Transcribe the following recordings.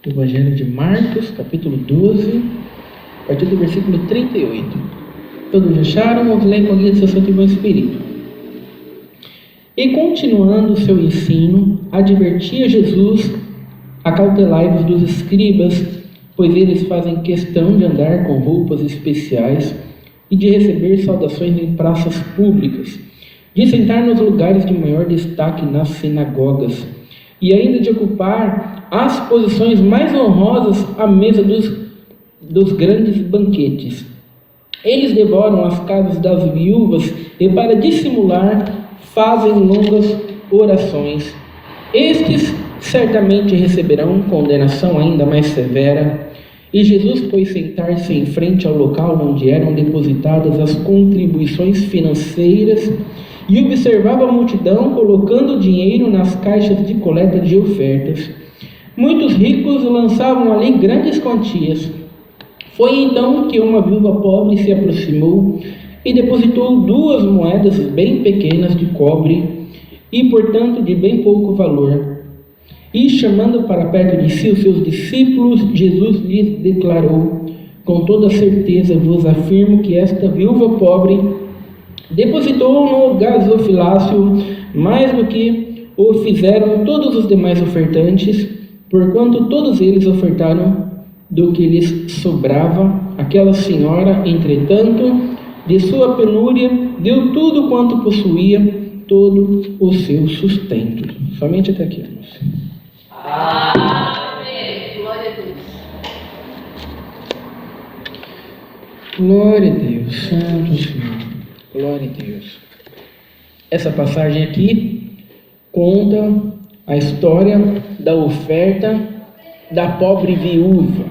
Evangelho de Marcos, capítulo 12, a partir do versículo 38. Todos acharam? Vamos ler com a guia do seu Santo e Bom Espírito. E continuando o seu ensino, advertia Jesus: acautelai-vos dos escribas, pois eles fazem questão de andar com roupas especiais e de receber saudações em praças públicas, de sentar nos lugares de maior destaque nas sinagogas, e ainda de ocupar as posições mais honrosas à mesa dos grandes banquetes. Eles devoram as casas das viúvas e, para dissimular, fazem longas orações. Estes certamente receberão condenação ainda mais severa. E Jesus foi sentar-se em frente ao local onde eram depositadas as contribuições financeiras e observava a multidão colocando dinheiro nas caixas de coleta de ofertas. Muitos ricos lançavam ali grandes quantias. Foi então que uma viúva pobre se aproximou e depositou 2 moedas bem pequenas de cobre e, portanto, de bem pouco valor. E, chamando para perto de si os seus discípulos, Jesus lhes declarou: com toda certeza vos afirmo que esta viúva pobre depositou no gasofilácio mais do que o fizeram todos os demais ofertantes, porquanto todos eles ofertaram do que lhes sobrava. Aquela senhora, entretanto, de sua penúria, deu tudo quanto possuía, todo o seu sustento. Somente até aqui, irmãos. Amém. Glória a Deus. Glória a Deus, Santo Senhor. Glória a Deus. Essa passagem aqui conta a história da oferta da pobre viúva,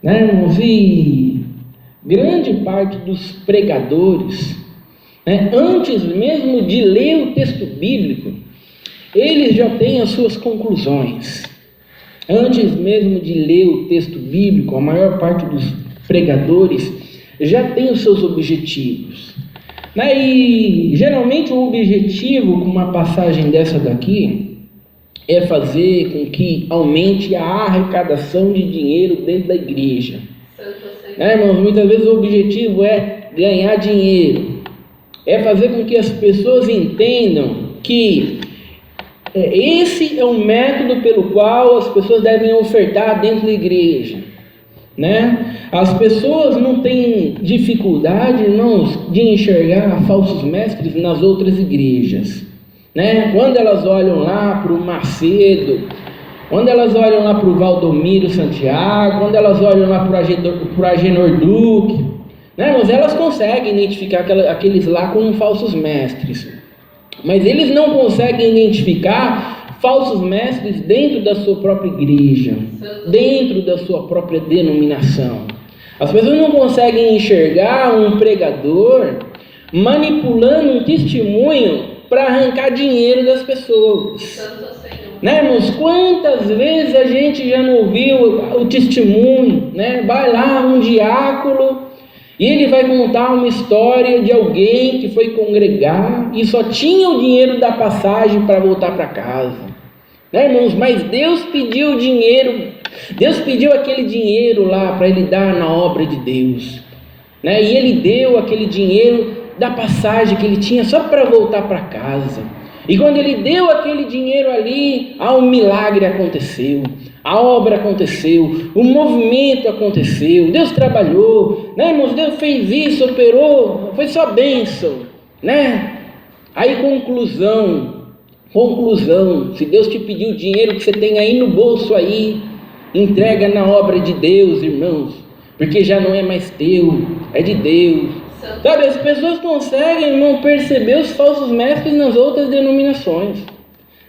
né, irmãos? E grande parte dos pregadores, né, antes mesmo de ler o texto bíblico, eles já têm as suas conclusões. Antes mesmo de ler o texto bíblico, a maior parte dos pregadores já tem os seus objetivos, né? E geralmente o objetivo com uma passagem dessa daqui é fazer com que aumente a arrecadação de dinheiro dentro da igreja, né, irmãos? Muitas vezes o objetivo é ganhar dinheiro, é fazer com que as pessoas entendam que esse é um método pelo qual as pessoas devem ofertar dentro da igreja, né? As pessoas não têm dificuldade, irmãos, de enxergar falsos mestres nas outras igrejas, né? Quando elas olham lá para o Macedo, quando elas olham lá para o Valdomiro Santiago, quando elas olham lá para o Agenor Duque, né, irmãos, elas conseguem identificar aqueles lá como falsos mestres. Mas eles não conseguem identificar falsos mestres dentro da sua própria igreja, dentro da sua própria denominação. As pessoas não conseguem enxergar um pregador manipulando um testemunho para arrancar dinheiro das pessoas. Né, irmãos? Quantas vezes a gente já não ouviu o testemunho, né? Vai lá um diácono e ele vai contar uma história de alguém que foi congregar e só tinha o dinheiro da passagem para voltar para casa, né, irmãos? Mas Deus pediu dinheiro, Deus pediu aquele dinheiro lá para ele dar na obra de Deus, né? E ele deu aquele dinheiro da passagem que ele tinha só para voltar para casa. E quando ele deu aquele dinheiro ali, um milagre aconteceu, a obra aconteceu, o movimento aconteceu, Deus trabalhou, né, irmãos? Deus fez isso, operou, foi só bênção, né? Aí conclusão, se Deus te pediu o dinheiro que você tem aí no bolso aí, entrega na obra de Deus, irmãos, porque já não é mais teu, é de Deus. Sabe, as pessoas conseguem, irmão, perceber os falsos mestres nas outras denominações,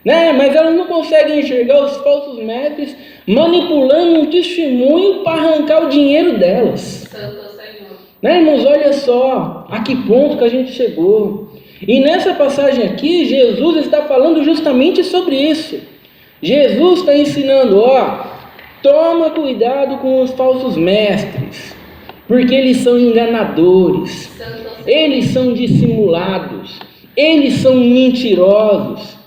né? Mas elas não conseguem enxergar os falsos mestres manipulando um testemunho para arrancar o dinheiro delas. Né, irmãos? Olha só a que ponto que a gente chegou. E nessa passagem aqui, Jesus está falando justamente sobre isso. Jesus está ensinando: toma cuidado com os falsos mestres, porque eles são enganadores, eles são dissimulados, eles são mentirosos.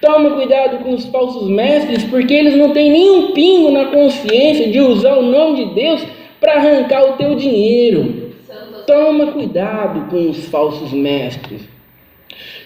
Toma cuidado com os falsos mestres, porque eles não têm nenhum pingo na consciência de usar o nome de Deus para arrancar o teu dinheiro. Toma cuidado com os falsos mestres.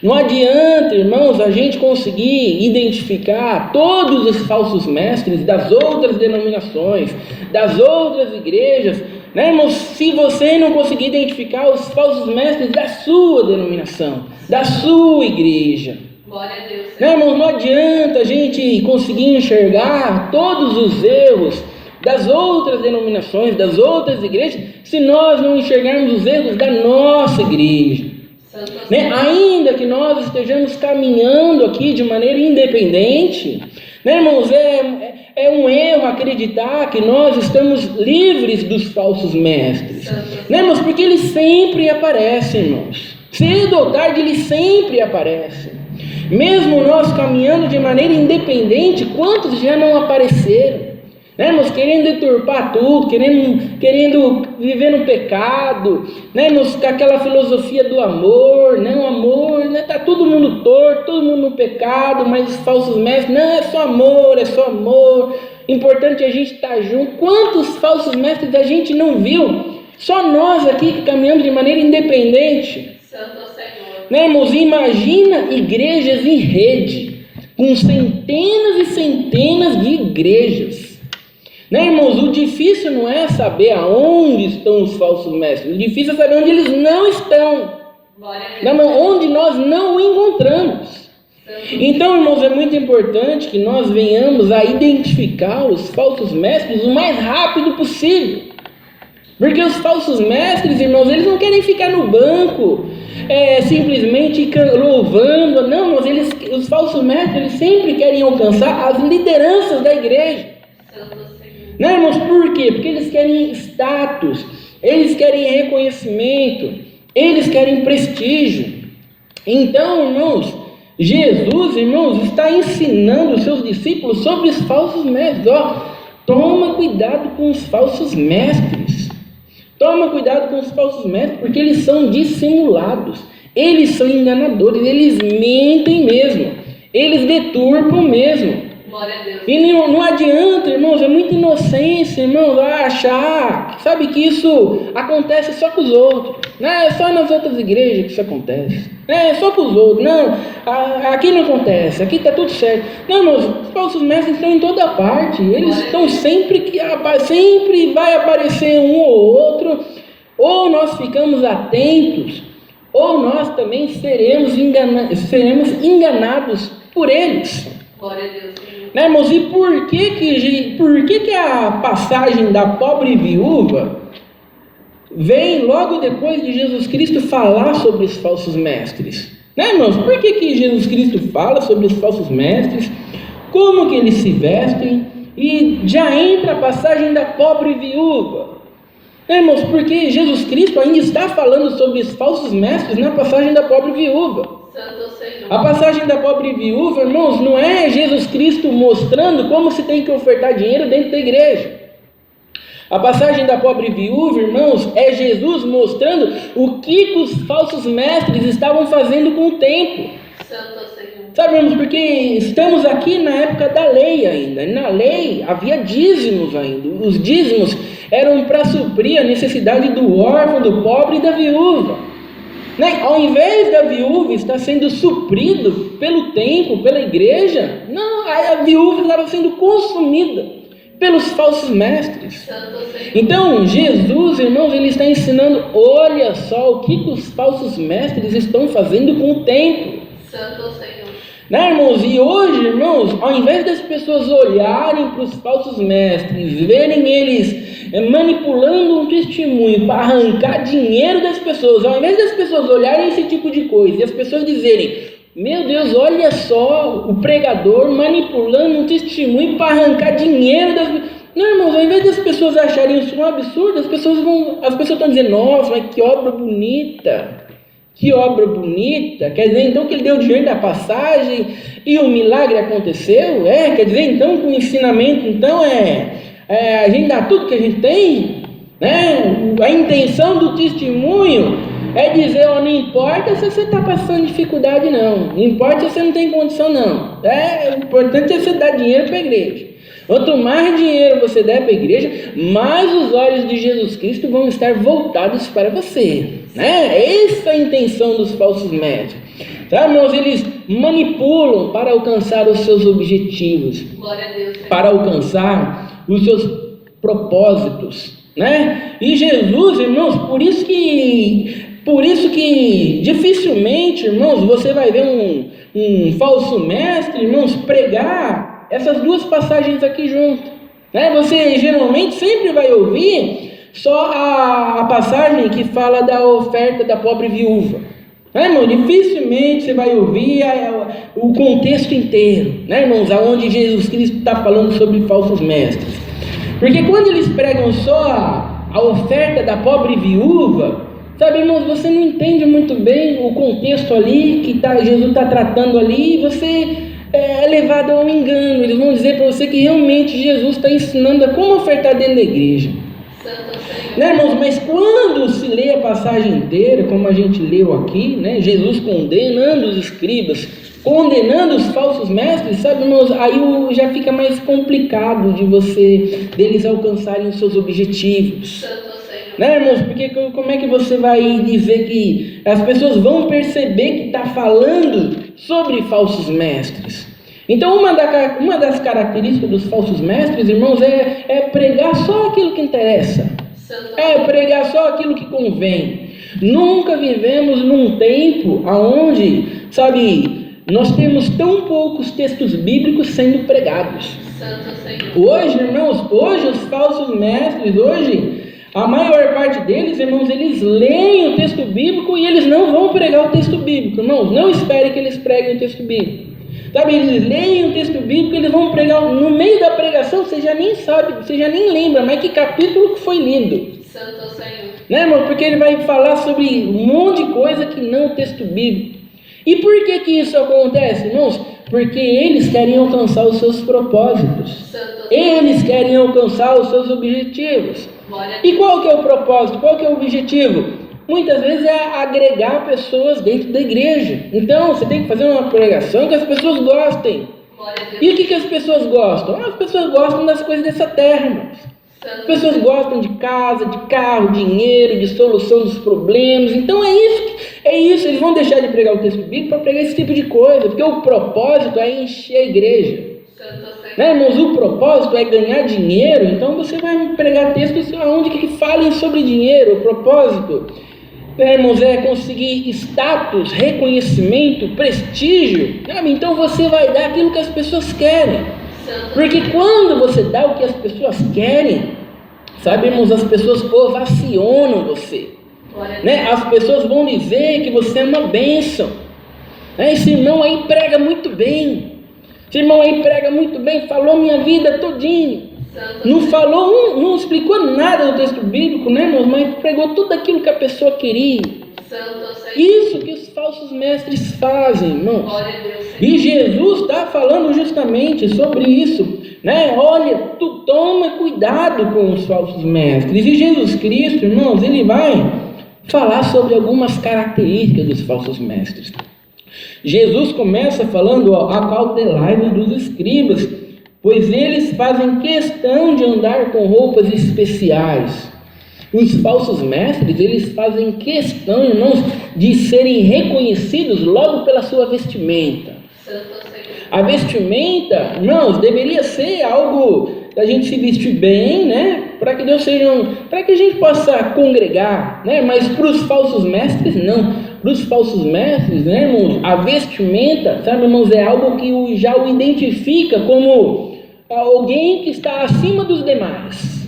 Não adianta, irmãos, a gente conseguir identificar todos os falsos mestres das outras denominações, das outras igrejas, né, irmãos? Se você não conseguir identificar os falsos mestres da sua denominação, da sua igreja, glória a Deus, né, irmãos? Não adianta a gente conseguir enxergar todos os erros das outras denominações, das outras igrejas, se nós não enxergarmos os erros da nossa igreja. Né? Ainda que nós estejamos caminhando aqui de maneira independente, né, irmãos, é um erro acreditar que nós estamos livres dos falsos mestres, né, irmãos, porque eles sempre aparecem, irmãos, cedo ou tarde eles sempre aparecem, mesmo nós caminhando de maneira independente, quantos já não apareceram? Né, irmãos, querendo deturpar tudo, querendo viver no pecado, né, irmãos, com aquela filosofia do amor, né, o amor, né, tá todo mundo torto, todo mundo no pecado, mas os falsos mestres, não, é só amor, importante a gente estar junto. Quantos falsos mestres a gente não viu? Só nós aqui que caminhamos de maneira independente. Santo Senhor. Né, irmãos, imagina igrejas em rede, com centenas e centenas de igrejas. Né, irmãos, o difícil não é saber aonde estão os falsos mestres, o difícil é saber onde eles não estão, onde nós não o encontramos. Então, irmãos, é muito importante que nós venhamos a identificar os falsos mestres o mais rápido possível, porque os falsos mestres, irmãos, eles não querem ficar no banco, simplesmente louvando, não, mas os falsos mestres, eles sempre querem alcançar as lideranças da igreja. Né, irmãos, por quê? Porque eles querem status, eles querem reconhecimento, eles querem prestígio. Então, irmãos, Jesus, irmãos, está ensinando os seus discípulos sobre os falsos mestres. Toma cuidado com os falsos mestres. Toma cuidado com os falsos mestres, porque eles são dissimulados, eles são enganadores, eles mentem mesmo, eles deturpam mesmo. E não adianta, irmãos, é muita inocência, irmãos, achar, sabe, que isso acontece só com os outros, né? É só nas outras igrejas que isso acontece, é só com os outros, não, aqui não acontece, aqui está tudo certo. Não, irmãos, os falsos mestres estão em toda parte, eles estão sempre vai aparecer um ou outro, ou nós ficamos atentos, ou nós também seremos enganados por eles. Glória a Deus. Né, irmãos, e por que a passagem da pobre viúva vem logo depois de Jesus Cristo falar sobre os falsos mestres? Né, irmãos, por que Jesus Cristo fala sobre os falsos mestres, como que eles se vestem, e já entra a passagem da pobre viúva? Né, irmãos, porque Jesus Cristo ainda está falando sobre os falsos mestres na passagem da pobre viúva. A passagem da pobre viúva, irmãos, não é Jesus Cristo mostrando como se tem que ofertar dinheiro dentro da igreja. A passagem da pobre viúva, irmãos, é Jesus mostrando o que os falsos mestres estavam fazendo com o templo. Sabe, irmãos, porque estamos aqui na época da lei ainda. Na lei havia dízimos ainda. Os dízimos eram para suprir a necessidade do órfão, do pobre e da viúva. Né? Ao invés da viúva estar sendo suprido pelo templo, pela igreja, não, a viúva estava sendo consumida pelos falsos mestres. Então, Jesus, irmãos, ele está ensinando, olha só o que os falsos mestres estão fazendo com o templo. Santo Senhor. Né, irmãos? E hoje, irmãos, ao invés das pessoas olharem para os falsos mestres, verem eles manipulando um testemunho para arrancar dinheiro das pessoas, ao invés das pessoas olharem esse tipo de coisa e as pessoas dizerem, meu Deus, olha só o pregador manipulando um testemunho para arrancar dinheiro das pessoas. Não, irmãos, ao invés das pessoas acharem isso um absurdo, as pessoas estão dizendo, nossa, mas que obra bonita. Que obra bonita, quer dizer então que ele deu dinheiro da passagem e o milagre aconteceu? Quer dizer então que o ensinamento então a gente dá tudo que a gente tem? Né? A intenção do testemunho é dizer, ó, não importa se você está passando dificuldade não, não importa se você não tem condição não, o importante é você dar dinheiro para a igreja. Quanto mais dinheiro você der para a igreja, mais os olhos de Jesus Cristo vão estar voltados para você, né? Essa é a intenção dos falsos mestres. Sabe, irmãos, eles manipulam para alcançar os seus objetivos, Glória a Deus, para alcançar os seus propósitos, né? E Jesus, irmãos, por isso que dificilmente, irmãos, você vai ver um falso mestre, irmãos, pregar essas duas passagens aqui junto, né? Você geralmente sempre vai ouvir só a passagem que fala da oferta da pobre viúva, né, irmão? Dificilmente você vai ouvir o contexto inteiro, né, irmãos, aonde Jesus Cristo está falando sobre falsos mestres. Porque quando eles pregam só a oferta da pobre viúva, sabe, irmãos, você não entende muito bem o contexto ali que Jesus está tratando ali, e você é levado ao engano. Eles vão dizer para você que realmente Jesus está ensinando a como ofertar dentro da igreja. Né, irmãos, mas quando se lê a passagem inteira, como a gente leu aqui, né, Jesus condenando os escribas, condenando os falsos mestres, sabe, irmãos, aí já fica mais complicado deles alcançarem os seus objetivos. Né, irmãos, porque como é que você vai dizer que as pessoas vão perceber que está falando sobre falsos mestres? Então, uma das características dos falsos mestres, irmãos, é pregar só aquilo que interessa, pregar só aquilo que convém. Nunca vivemos num tempo onde, sabe, nós temos tão poucos textos bíblicos sendo pregados. Hoje, irmãos, os falsos mestres, a maior parte deles, irmãos, eles leem o texto bíblico e eles não vão pregar o texto bíblico. Irmãos, não espere que eles preguem o texto bíblico. Sabe, eles leem o texto bíblico, eles vão pregar, no meio da pregação, você já nem sabe, você já nem lembra, mas que capítulo que foi lido. Santo Senhor. Né, irmão? Porque ele vai falar sobre um monte de coisa que não o texto bíblico. E por que isso acontece, irmãos? Porque eles querem alcançar os seus propósitos. Eles querem alcançar os seus objetivos. E qual que é o propósito? Qual que é o objetivo? Muitas vezes é agregar pessoas dentro da igreja. Então, você tem que fazer uma pregação que as pessoas gostem. E o que as pessoas gostam? As pessoas gostam das coisas dessa terra, irmãos. As pessoas gostam de casa, de carro, dinheiro, de solução dos problemas. Então é isso. Eles vão deixar de pregar o texto bíblico para pregar esse tipo de coisa, porque o propósito é encher a igreja. Né, irmãos? O propósito é ganhar dinheiro. Então você vai pregar textos onde que falem sobre dinheiro. O propósito, né, irmãos, é conseguir status, reconhecimento, prestígio. Então você vai dar aquilo que as pessoas querem. Porque quando você dá o que as pessoas querem, sabe, irmãos, as pessoas ovacionam você, né? As pessoas vão dizer que você é uma bênção, né? Esse irmão aí prega muito bem, falou minha vida todinha, não explicou nada do texto bíblico, né, irmãos, mas pregou tudo aquilo que a pessoa queria. Isso que os falsos mestres fazem, irmãos. E Jesus está falando justamente sobre isso, né? Olha, tu toma cuidado com os falsos mestres. E Jesus Cristo, irmãos, ele vai falar sobre algumas características dos falsos mestres. Jesus começa falando, acautelai-vos dos escribas, pois eles fazem questão de andar com roupas especiais. Os falsos mestres, eles fazem questão, irmãos, de serem reconhecidos logo pela sua vestimenta. A vestimenta, irmãos, deveria ser algo da gente se vestir bem, né? Para que a gente possa congregar, né? Mas para os falsos mestres, não. Para os falsos mestres, né, irmãos, a vestimenta, sabe, irmãos, é algo que já o identifica como alguém que está acima dos demais.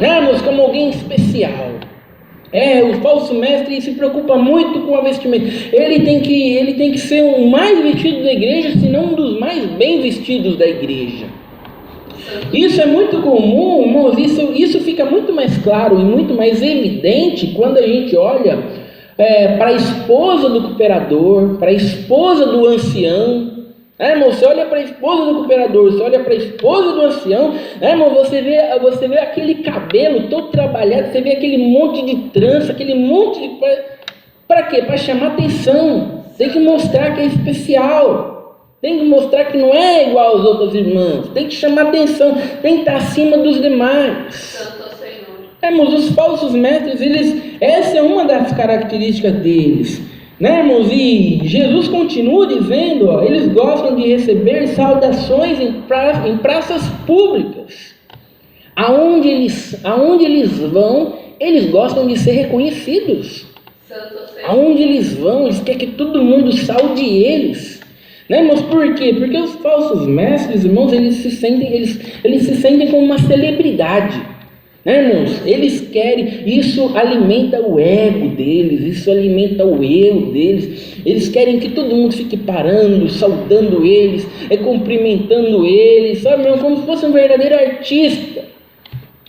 Né, irmãos, como alguém especial. O falso mestre se preocupa muito com a vestimenta. Ele tem que ser o mais vestido da igreja, se não um dos mais bem vestidos da igreja. Isso é muito comum, irmãos. Isso fica muito mais claro e muito mais evidente quando a gente olha para a esposa do cooperador, para a esposa do ancião. Irmão, você olha para a esposa do cooperador, você olha para a esposa do ancião, irmão, você vê aquele cabelo todo trabalhado, você vê aquele monte de trança, aquele monte de... Para quê? Para chamar atenção. Tem que mostrar que é especial. Tem que mostrar que não é igual aos outros irmãos. Tem que chamar atenção. Tem que estar acima dos demais. Santo Senhor. Irmãos, os falsos mestres, essa é uma das características deles. Né, irmãos? E Jesus continua dizendo, ó, eles gostam de receber saudações em praças públicas. Aonde eles vão, eles gostam de ser reconhecidos. Aonde eles vão, eles querem que todo mundo saude eles. Né, irmãos? Por quê? Porque os falsos mestres, irmãos, eles se sentem como uma celebridade. Né, irmãos? Eles querem, isso alimenta o ego deles, isso alimenta o eu deles. Eles querem que todo mundo fique parando, saudando eles, cumprimentando eles, sabe, irmão? Como se fosse um verdadeiro artista.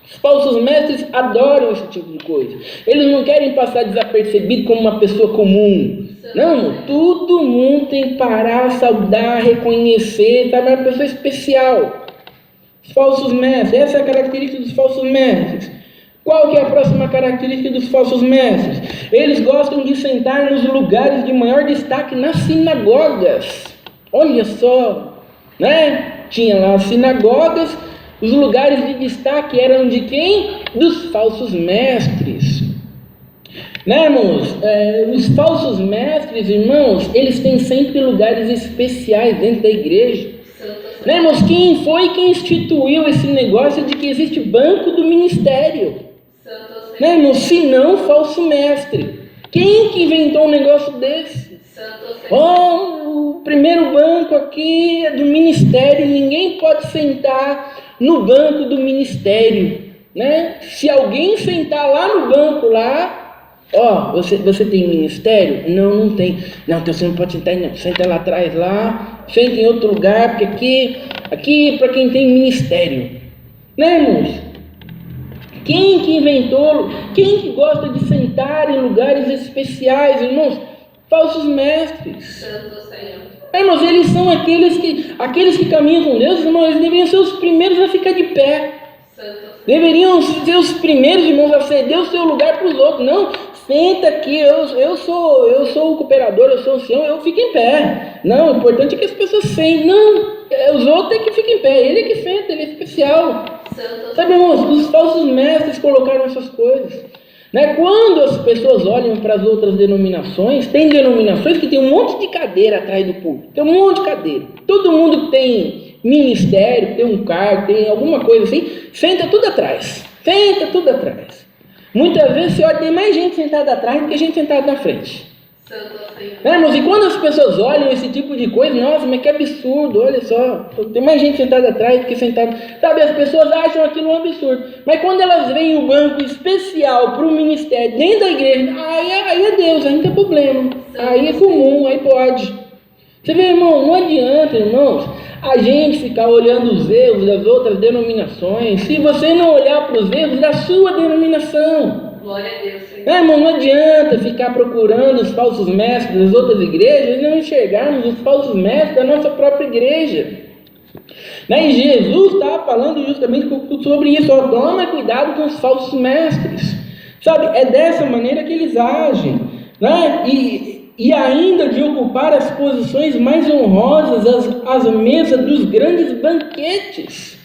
Os falsos mestres adoram esse tipo de coisa. Eles não querem passar desapercebido como uma pessoa comum. Não, todo mundo tem que parar, saudar, reconhecer, sabe? É uma pessoa especial. Os falsos mestres, essa é a característica dos falsos mestres. Qual que é a próxima característica dos falsos mestres? Eles gostam de sentar nos lugares de maior destaque nas sinagogas. Olha só, né? Tinha lá as sinagogas, os lugares de destaque eram de quem? Dos falsos mestres. Né, irmãos? Os falsos mestres, irmãos, eles têm sempre lugares especiais dentro da igreja. Né, irmãos? Quem foi que instituiu esse negócio de que existe banco do ministério? Né, irmãos? Se não, falso mestre. Quem que inventou um negócio desse? O primeiro banco aqui é do ministério, ninguém pode sentar no banco do ministério, né? Se alguém sentar lá no banco lá, você tem ministério? Não tem. Não, então você não pode sentar, não. Senta lá atrás lá, senta em outro lugar, porque aqui é para quem tem ministério. Né, irmãos? Quem que inventou? Quem que gosta de sentar em lugares especiais, irmãos? Falsos mestres. Santo Senhor. Irmãos, eles são aqueles que caminham com Deus, irmãos, eles deveriam ser os primeiros a ficar de pé. Deveriam ser os primeiros, irmãos, a ceder o seu lugar para os outros. Não, senta aqui, eu sou o cooperador, eu sou o ancião, eu fico em pé. Não, o importante é que as pessoas sentem. Não, os outros é que ficam em pé, ele é que senta, ele é especial. Sabe, irmãos, os falsos mestres colocaram essas coisas. Né? Quando as pessoas olham para as outras denominações, tem denominações que tem um monte de cadeira atrás do púlpito, tem um monte de cadeira. Todo mundo tem ministério, tem um cargo, tem alguma coisa assim, senta tudo atrás. Muitas vezes você olha, tem mais gente sentada atrás do que gente sentada na frente. Né, irmãos? E quando as pessoas olham esse tipo de coisa, nossa, mas que absurdo, olha só, tem mais gente sentada atrás do que sentada. Sabe, as pessoas acham aquilo um absurdo, mas quando elas veem o banco especial para o ministério dentro da igreja, aí é Deus, aí não tem problema, aí é comum, aí pode. Você vê, irmão, não adianta, irmãos, a gente ficar olhando os erros das outras denominações, se você não olhar para os erros da sua denominação. Glória a Deus, Senhor. Irmão, não adianta ficar procurando os falsos mestres das outras igrejas e não enxergarmos os falsos mestres da nossa própria igreja. Né? E Jesus estava falando justamente sobre isso. Toma cuidado com os falsos mestres. Sabe, é dessa maneira que eles agem. Né? E ainda de ocupar as posições mais honrosas às mesas dos grandes banquetes.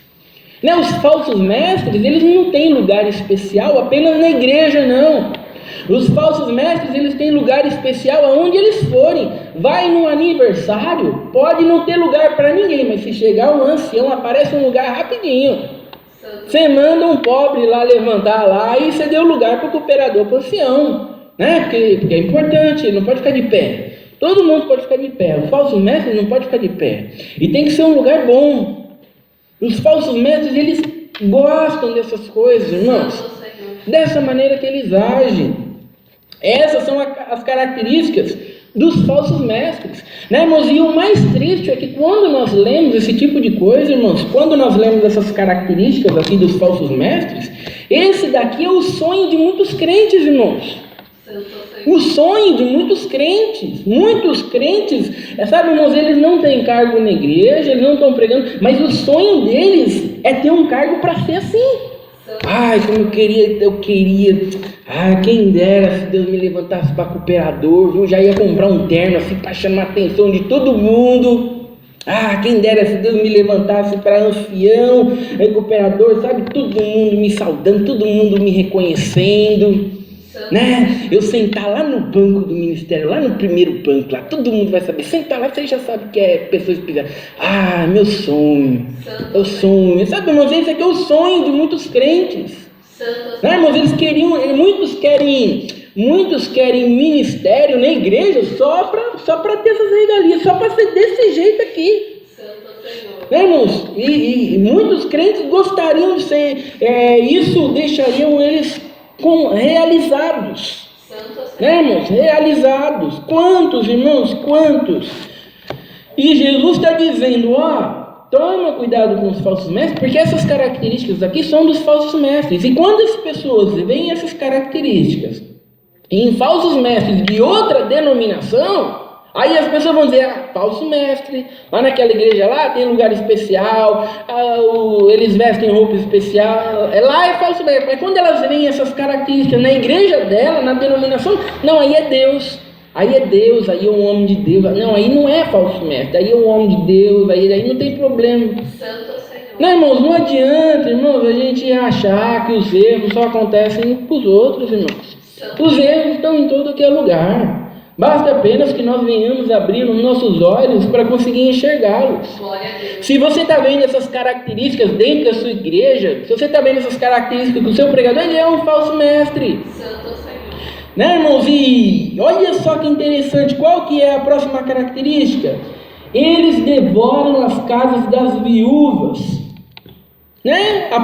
Né? Os falsos mestres, eles não têm lugar especial apenas na igreja, não. Os falsos mestres, eles têm lugar especial aonde eles forem. Vai num aniversário, pode não ter lugar para ninguém, mas se chegar um ancião, aparece um lugar rapidinho. Você manda um pobre lá levantar lá e você deu lugar para o cooperador, para o ancião. Né? Porque é importante, ele não pode ficar de pé. Todo mundo pode ficar de pé. O falso mestre não pode ficar de pé. E tem que ser um lugar bom. Os falsos mestres, eles gostam dessas coisas, irmãos. Dessa maneira que eles agem. Essas são as características dos falsos mestres. Né, irmãos? E o mais triste é que quando nós lemos esse tipo de coisa, irmãos, quando nós lemos essas características aqui dos falsos mestres, esse daqui é o sonho de muitos crentes, irmãos. O sonho de muitos crentes, sabe, irmãos, eles não têm cargo na igreja, eles não estão pregando, mas o sonho deles é ter um cargo para ser assim. Ai, como eu queria. Ai, quem dera se Deus me levantasse para cooperador, viu? Já ia comprar um terno assim para chamar a atenção de todo mundo. Ah, quem dera se Deus me levantasse para ancião, cooperador, sabe? Todo mundo me saudando, todo mundo me reconhecendo, né? Eu sentar lá no banco do ministério, lá no primeiro banco, lá todo mundo vai saber. Sentar lá, você já sabe que é pessoa especial. Ah, meu sonho, é o sonho. Sabe, irmãos, esse aqui é o sonho de muitos crentes. Né, irmãos, muitos querem ministério na igreja só para ter essas regalias, só para ser desse jeito aqui. Né, irmãos? E muitos crentes gostariam de ser, isso deixariam eles realizados. Né, irmãos? Realizados. Quantos, irmãos? Quantos? E Jesus está dizendo, toma cuidado com os falsos mestres, porque essas características aqui são dos falsos mestres. E quando as pessoas veem essas características em falsos mestres de outra denominação, aí as pessoas vão dizer, falso mestre, lá naquela igreja lá tem lugar especial, eles vestem roupa especial, lá é falso mestre. Mas quando elas veem essas características na igreja dela, na denominação, não, aí é Deus. Aí é Deus, aí é um homem de Deus. Não, aí não é falso mestre, aí é um homem de Deus, aí não tem problema. Santo Senhor. Não, irmãos, não adianta, irmãos, a gente achar que os erros só acontecem para os outros, irmãos. Os erros estão em todo aquele lugar. Basta apenas que nós venhamos abrir os nossos olhos para conseguir enxergá-los. Se você está vendo essas características dentro da sua igreja, se você está vendo essas características do seu pregador, ele é um falso mestre. Santo Senhor. Né, irmãos? E olha só que interessante, qual que é a próxima característica? Eles devoram as casas das viúvas. Né? A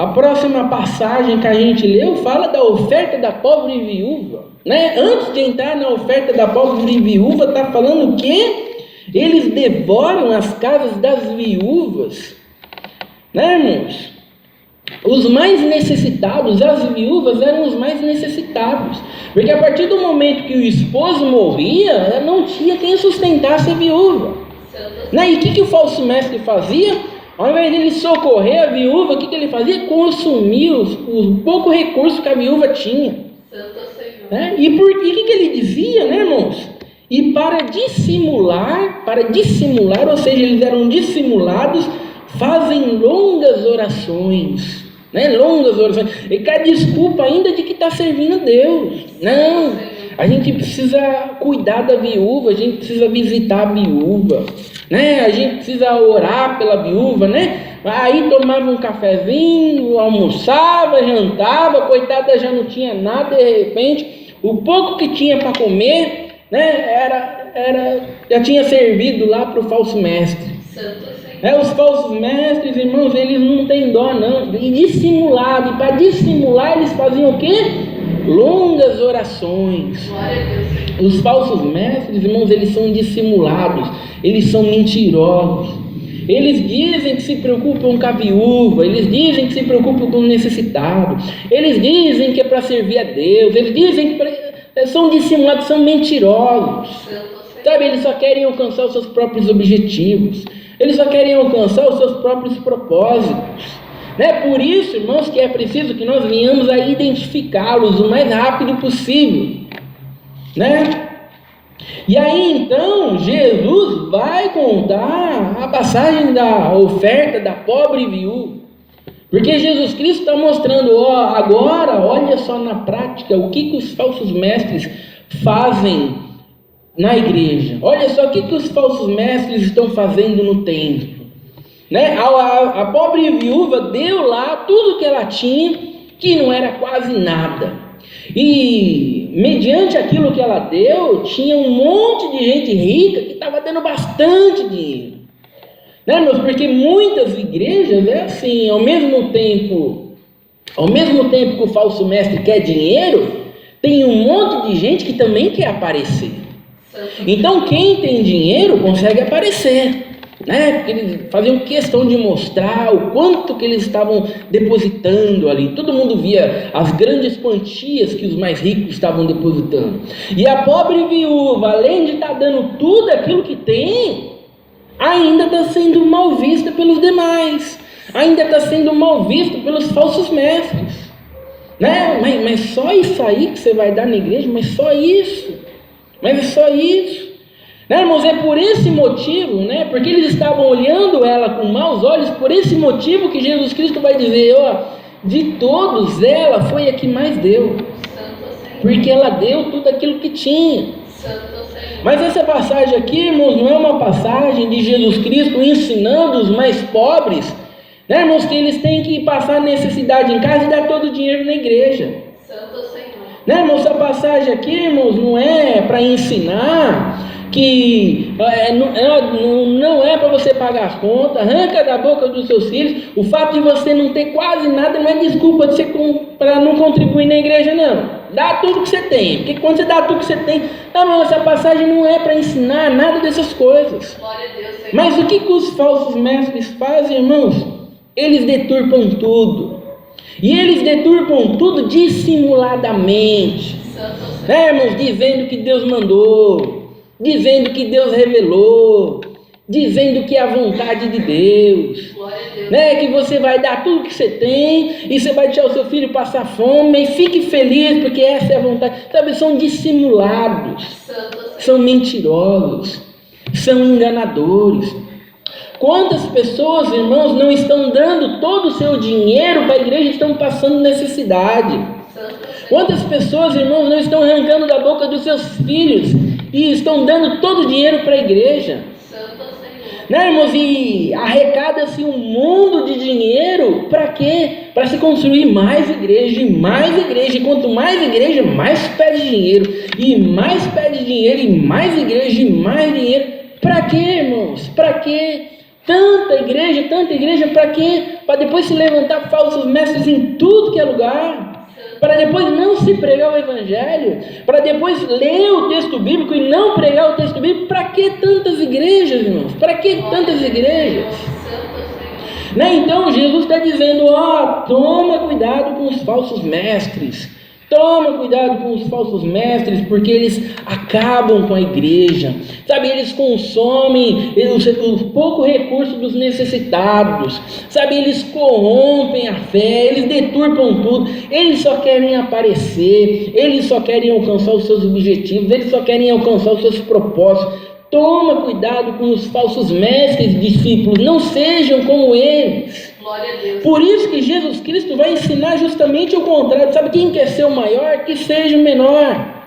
próxima passagem que a gente leu fala da oferta da pobre viúva. Né? Antes de entrar na oferta da pobre viúva, está falando que eles devoram as casas das viúvas. Né, irmãos? Os mais necessitados, as viúvas eram os mais necessitados, porque a partir do momento que o esposo morria, não tinha quem sustentasse a viúva. Né? E o que o falso mestre fazia? Ao invés de ele socorrer a viúva, o que ele fazia? Consumia os poucos recursos que a viúva tinha. Né? E o que ele dizia, né, irmãos? E para dissimular, ou seja, eles eram dissimulados, fazem longas orações, né? Longas orações, e com a desculpa ainda de que está servindo a Deus. Não, a gente precisa cuidar da viúva, a gente precisa visitar a viúva, né? A gente precisa orar pela viúva, né? Aí tomava um cafezinho, almoçava, jantava, coitada já não tinha nada, de repente, o pouco que tinha para comer, né? Já tinha servido lá para o falso mestre. Os falsos mestres, irmãos, eles não têm dó, não. E dissimulado, e para dissimular eles faziam o quê? Longas orações. Os falsos mestres, irmãos, eles são dissimulados, eles são mentirosos. Eles dizem que se preocupam com a viúva, eles dizem que se preocupam com o necessitado, eles dizem que é para servir a Deus, eles dizem que são dissimulados, são mentirosos. Sabe, eles só querem alcançar os seus próprios objetivos. Eles só querem alcançar os seus próprios propósitos. Né? Por isso, irmãos, que é preciso que nós venhamos a identificá-los o mais rápido possível. Né? E aí, então, Jesus vai contar a passagem da oferta da pobre viúva. Porque Jesus Cristo está mostrando, agora, olha só na prática, o que os falsos mestres fazem na igreja. Olha só o que os falsos mestres estão fazendo no templo. Né? A pobre viúva deu lá tudo que ela tinha, que não era quase nada. E mediante aquilo que ela deu, tinha um monte de gente rica que estava dando bastante dinheiro. Né, meus? Porque muitas igrejas é assim, ao mesmo tempo que o falso mestre quer dinheiro, tem um monte de gente que também quer aparecer. Então quem tem dinheiro consegue aparecer, né? Porque eles faziam questão de mostrar o quanto que eles estavam depositando ali. Todo mundo via as grandes quantias que os mais ricos estavam depositando. E a pobre viúva, além de estar dando tudo aquilo que tem, ainda está sendo mal vista pelos demais, ainda está sendo mal vista pelos falsos mestres, né? Mas só isso aí que você vai dar na igreja, mas só isso, mas é só isso, né, irmãos? É por esse motivo, né? Porque eles estavam olhando ela com maus olhos, por esse motivo que Jesus Cristo vai dizer, de todos ela foi a que mais deu, porque ela deu tudo aquilo que tinha. Mas essa passagem aqui, irmãos, não é uma passagem de Jesus Cristo ensinando os mais pobres, né, irmãos, que eles têm que passar necessidade em casa e dar todo o dinheiro na igreja. Né, irmãos, essa passagem aqui, irmãos, não é para ensinar que não é para você pagar as contas, arranca da boca dos seus filhos. O fato de você não ter quase nada não é desculpa de você para não contribuir na igreja, não. Dá tudo que você tem, porque quando você dá tudo que você tem, não, essa passagem não é para ensinar nada dessas coisas. Glória a Deus, Senhor. Mas o que os falsos mestres fazem, irmãos? Eles deturpam tudo. E eles deturpam tudo dissimuladamente, né, irmãos? Dizendo que Deus mandou, dizendo que Deus revelou, dizendo que é a vontade de Deus, né? Que você vai dar tudo que você tem e você vai deixar o seu filho passar fome e fique feliz porque essa é a vontade. Sabe, são dissimulados, são mentirosos, são enganadores. Quantas pessoas, irmãos, não estão dando todo o seu dinheiro para a igreja e estão passando necessidade? Quantas pessoas, irmãos, não estão arrancando da boca dos seus filhos e estão dando todo o dinheiro para a igreja? Né, irmãos? E arrecada-se um mundo de dinheiro para quê? Para se construir mais igreja e mais igreja. E quanto mais igreja, mais pede dinheiro. E mais pede dinheiro e mais igreja e mais dinheiro. Para quê, irmãos? Para quê? Tanta igreja, para quê? Para depois se levantar falsos mestres em tudo que é lugar, para depois não se pregar o evangelho, para depois ler o texto bíblico e não pregar o texto bíblico. Para que tantas igrejas, irmãos? Para que tantas igrejas? Né? Então Jesus está dizendo, toma cuidado com os falsos mestres. Toma cuidado com os falsos mestres, porque eles acabam com a igreja, sabe? Eles consomem os poucos recursos dos necessitados, sabe? Eles corrompem a fé, eles deturpam tudo, eles só querem aparecer, eles só querem alcançar os seus objetivos, eles só querem alcançar os seus propósitos. Toma cuidado com os falsos mestres, discípulos, não sejam como eles. Glória a Deus. Por isso que Jesus Cristo vai ensinar justamente o contrário. Sabe, quem quer ser o maior, que seja o menor.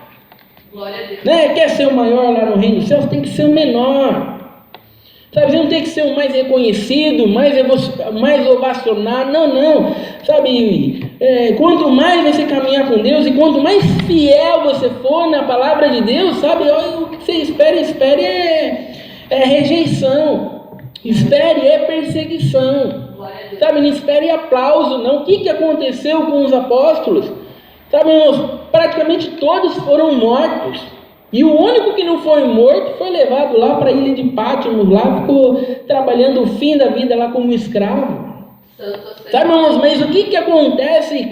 Glória a Deus. Né? Quer ser o maior lá no reino dos céus, tem que ser o menor. Sabe, você não tem que ser o mais reconhecido, mais ovacionado. Não. Sabe, quanto mais você caminhar com Deus e quanto mais fiel você for na palavra de Deus, sabe, o que você espere é rejeição. Espere é perseguição. Sabe, não espere aplauso, não. O que aconteceu com os apóstolos? Sabe, irmãos, praticamente todos foram mortos. E o único que não foi morto foi levado lá para a ilha de Pátimos, lá ficou trabalhando o fim da vida lá como escravo. Sabe, irmãos, mas o que acontece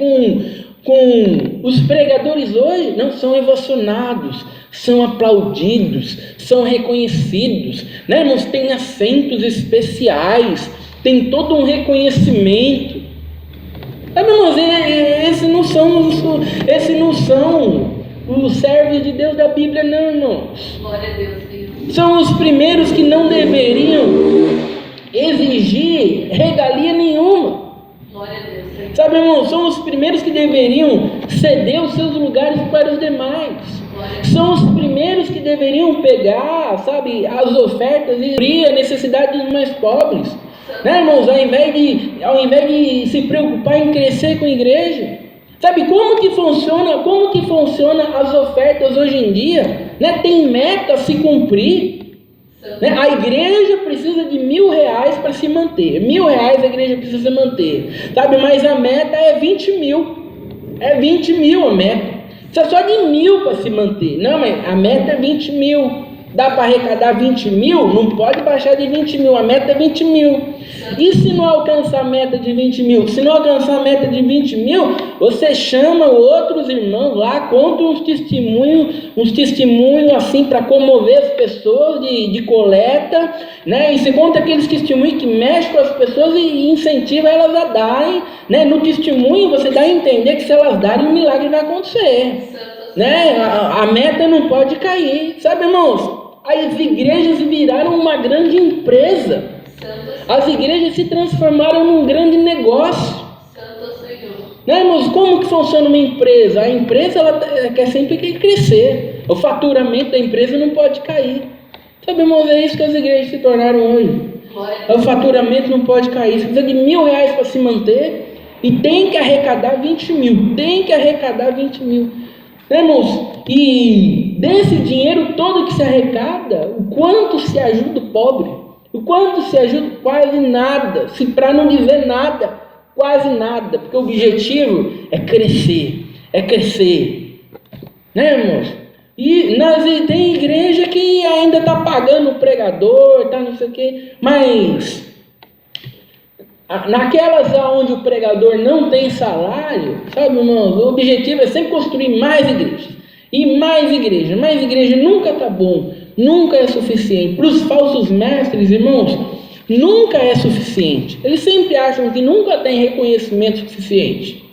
com os pregadores hoje? Não são ovacionados, são aplaudidos, são reconhecidos, né, irmãos? Tem assentos especiais, tem todo um reconhecimento. Sabe, irmãos, esses não são os servos de Deus da Bíblia, não, irmãos. Glória a Deus, Senhor. São os primeiros que não deveriam exigir regalia nenhuma. Glória a Deus, Senhor. Sabe, irmãos, são os primeiros que deveriam ceder os seus lugares para os demais. São os primeiros que deveriam pegar, sabe, as ofertas e suprir a necessidade dos mais pobres. Né, irmãos, ao invés de se preocupar em crescer com a igreja. Sabe como que funciona as ofertas hoje em dia? Né? Tem meta a se cumprir. Né? A igreja precisa de R$1.000 para se manter. R$1.000 a igreja precisa manter. Sabe, mas a meta é 20 mil. É 20 mil a meta. Precisa só de 1.000 para se manter. Não, mas a meta é 20 mil. Dá para arrecadar 20 mil? Não pode baixar de 20 mil, a meta é 20 mil. E se não alcançar a meta de 20 mil? Se não alcançar a meta de 20 mil, você chama outros irmãos lá, conta uns testemunhos assim para comover as pessoas de coleta, né? E você conta aqueles testemunhos que mexem com as pessoas e incentiva elas a darem, né? No testemunho você dá a entender que se elas darem, um milagre vai acontecer, né? A meta não pode cair, sabe, irmãos? As igrejas viraram uma grande empresa. As igrejas se transformaram num grande negócio. Né, irmãos? Como que funciona uma empresa? A empresa ela quer sempre crescer. O faturamento da empresa não pode cair. Sabe, irmãos, é isso que as igrejas se tornaram hoje. O faturamento não pode cair. Você precisa de R$1.000 para se manter e tem que arrecadar 20 mil. Tem que arrecadar 20 mil. Né, irmãos? E desse dinheiro todo que se arrecada, o quanto se ajuda o pobre? O quanto se ajuda? Quase nada. Se para não dizer nada, quase nada. Porque o objetivo é crescer. É crescer. Né, irmãos? E tem igreja que ainda está pagando o pregador, tá, não sei o quê. Mas naquelas onde o pregador não tem salário, sabe, irmãos? O objetivo é sempre construir mais igrejas. E mais igreja. Mais igreja nunca está bom. Nunca é suficiente. Para os falsos mestres, irmãos, nunca é suficiente. Eles sempre acham que nunca tem reconhecimento suficiente.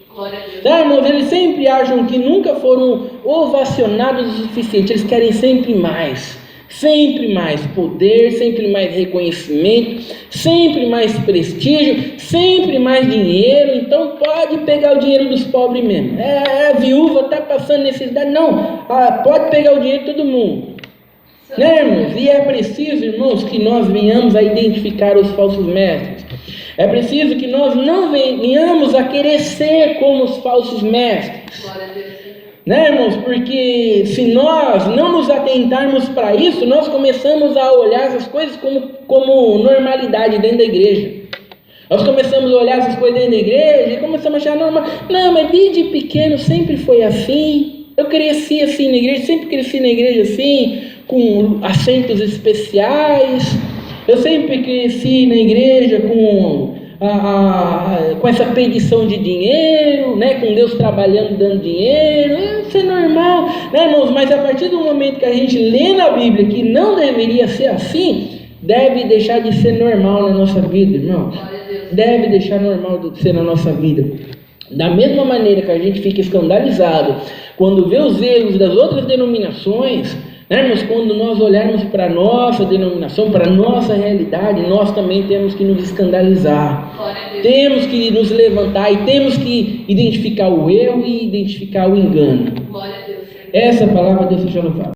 Tá, irmãos? Eles sempre acham que nunca foram ovacionados o suficiente. Eles querem sempre mais. Sempre mais poder, sempre mais reconhecimento, sempre mais prestígio, sempre mais dinheiro. Então pode pegar o dinheiro dos pobres mesmo. A viúva está passando necessidade. Não, pode pegar o dinheiro de todo mundo. Né, irmãos? E é preciso, irmãos, que nós venhamos a identificar os falsos mestres. É preciso que nós não venhamos a querer ser como os falsos mestres. Né, irmãos? Porque se nós não nos atentarmos para isso, nós começamos a olhar essas coisas como normalidade dentro da igreja. Nós começamos a olhar essas coisas dentro da igreja e começamos a achar normal. Não, mas desde pequeno sempre foi assim. Eu cresci assim na igreja, sempre cresci na igreja assim, com assentos especiais. Eu sempre cresci na igreja com essa pedição de dinheiro, né? Com Deus trabalhando, dando dinheiro. Isso é normal, né, irmãos? Mas a partir do momento que a gente lê na Bíblia que não deveria ser assim, deve deixar de ser normal na nossa vida, irmãos. Deve deixar normal de ser na nossa vida. Da mesma maneira que a gente fica escandalizado quando vê os erros das outras denominações, né, irmãos? Quando nós olharmos para a nossa denominação, para a nossa realidade, nós também temos que nos escandalizar. Temos que nos levantar e temos que identificar o erro e identificar o engano. Essa palavra Deus seja louvado.